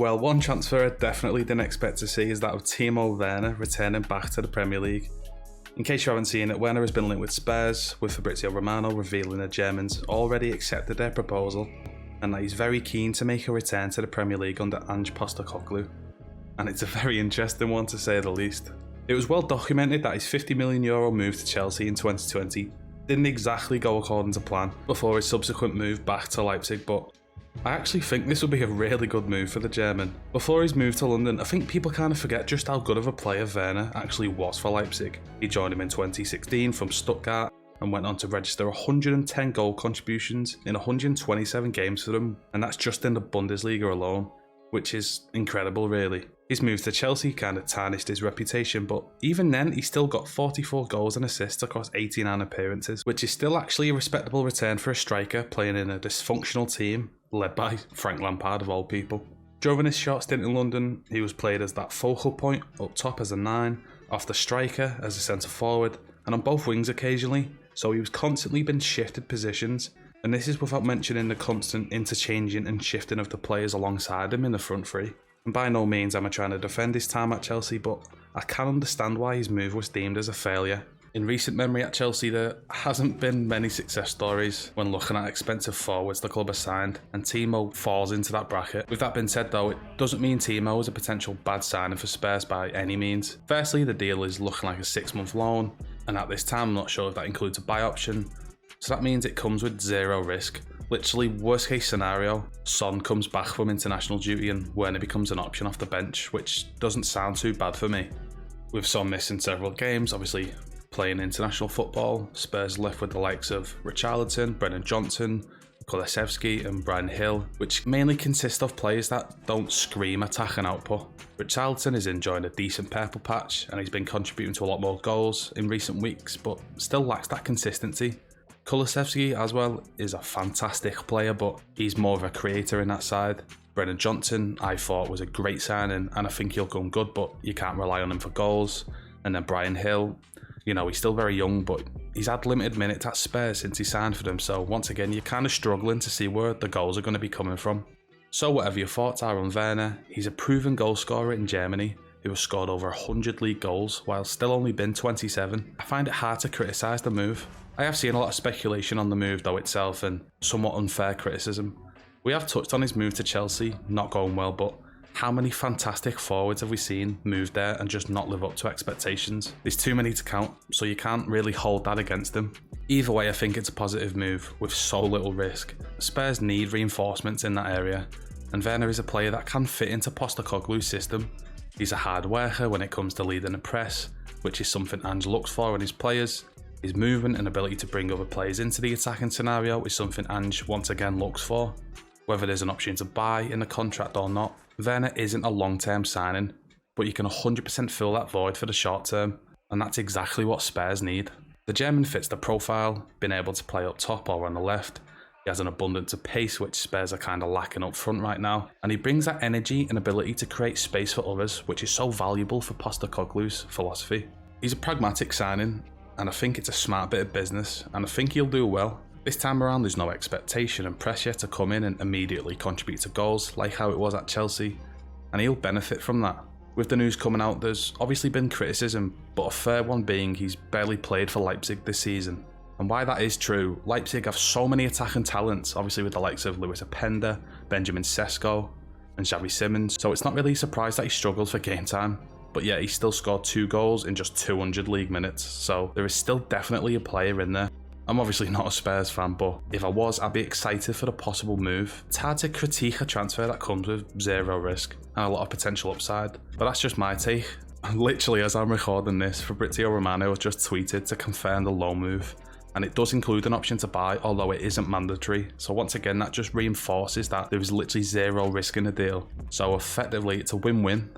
Well, one transfer I definitely didn't expect to see is that of Timo Werner returning back to the Premier League. In case you haven't seen it, Werner has been linked with Spurs, with Fabrizio Romano revealing the Germans already accepted their proposal and that he's very keen to make a return to the Premier League under Ange Postecoglou. And it's a very interesting one to say the least. It was well documented that his €50 million move to Chelsea in 2020 didn't exactly go according to plan before his subsequent move back to Leipzig, but I actually think this would be a really good move for the German. Before his move to London, I think people kind of forget just how good of a player Werner actually was for Leipzig. He joined him in 2016 from Stuttgart and went on to register 110 goal contributions in 127 games for them, and that's just in the Bundesliga alone, which is incredible really. His move to Chelsea kind of tarnished his reputation, but even then he still got 44 goals and assists across 89 appearances, which is still actually a respectable return for a striker playing in a dysfunctional team led by Frank Lampard of all people. During his short stint in London, he was played as that focal point, up top as a 9, off the striker as a centre forward, and on both wings occasionally, so he was constantly being shifted positions, and this is without mentioning the constant interchanging and shifting of the players alongside him in the front three. And by no means am I trying to defend his time at Chelsea, but I can understand why his move was deemed as a failure. In recent memory at Chelsea, there hasn't been many success stories when looking at expensive forwards the club has signed, and Timo falls into that bracket. With that being said though, it doesn't mean Timo is a potential bad signing for Spurs by any means. Firstly, the deal is looking like a 6-month loan, and at this time I'm not sure if that includes a buy option, so that means it comes with zero risk. Literally, worst case scenario, Son comes back from international duty and Werner becomes an option off the bench, which doesn't sound too bad for me. With Son missing several games, obviously playing international football, Spurs left with the likes of Richarlison, Brennan Johnson, Kulusevski and Brian Hill, which mainly consist of players that don't scream attack and output. Richarlison is enjoying a decent purple patch and he's been contributing to a lot more goals in recent weeks, but still lacks that consistency. Kulusevski as well is a fantastic player, but he's more of a creator in that side. Brennan Johnson I thought was a great signing and I think he'll come good, but you can't rely on him for goals. And then Brian Hill, you know, he's still very young, but he's had limited minutes at Spurs since he signed for them, so once again you're kind of struggling to see where the goals are going to be coming from. So whatever your thoughts are on Werner, he's a proven goal scorer in Germany who has scored over 100 league goals while still only been 27. I find it hard to criticise the move. I have seen a lot of speculation on the move though itself and somewhat unfair criticism. We have touched on his move to Chelsea, not going well, but how many fantastic forwards have we seen move there and just not live up to expectations? There's too many to count, so you can't really hold that against him. Either way, I think it's a positive move with so little risk. Spurs need reinforcements in that area, and Werner is a player that can fit into Postecoglou's system. He's a hard worker when it comes to leading a press, which is something Ange looks for in his players. His movement and ability to bring other players into the attacking scenario is something Ange once again looks for. Whether there's an option to buy in the contract or not, Werner isn't a long-term signing, but you can 100% fill that void for the short term, and that's exactly what Spurs need. The German fits the profile, being able to play up top or on the left. He has an abundance of pace, which Spurs are kind of lacking up front right now, and he brings that energy and ability to create space for others, which is so valuable for Postecoglou's philosophy. He's a pragmatic signing, and I think it's a smart bit of business, and I think he'll do well. This time around there's no expectation and pressure to come in and immediately contribute to goals like how it was at Chelsea, and he'll benefit from that. With the news coming out, there's obviously been criticism, but a fair one being he's barely played for Leipzig this season. And why that is true, Leipzig have so many attacking talents, obviously with the likes of Luis Openda, Benjamin Sesko and Xavi Simons, so it's not really a surprise that he struggles for game time. But yet he still scored 2 goals in just 200 league minutes, so there is still definitely a player in there. I'm obviously not a Spurs fan, but if I was, I'd be excited for the possible move. It's hard to critique a transfer that comes with zero risk and a lot of potential upside, but that's just my take. Literally as I'm recording this, Fabrizio Romano has just tweeted to confirm the loan move, and it does include an option to buy, although it isn't mandatory. So once again, that just reinforces that there is literally zero risk in the deal. So effectively it's a win-win,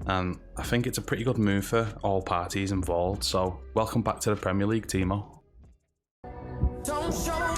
and I think it's a pretty good move for all parties involved. So welcome back to the Premier League, Timo. Don't show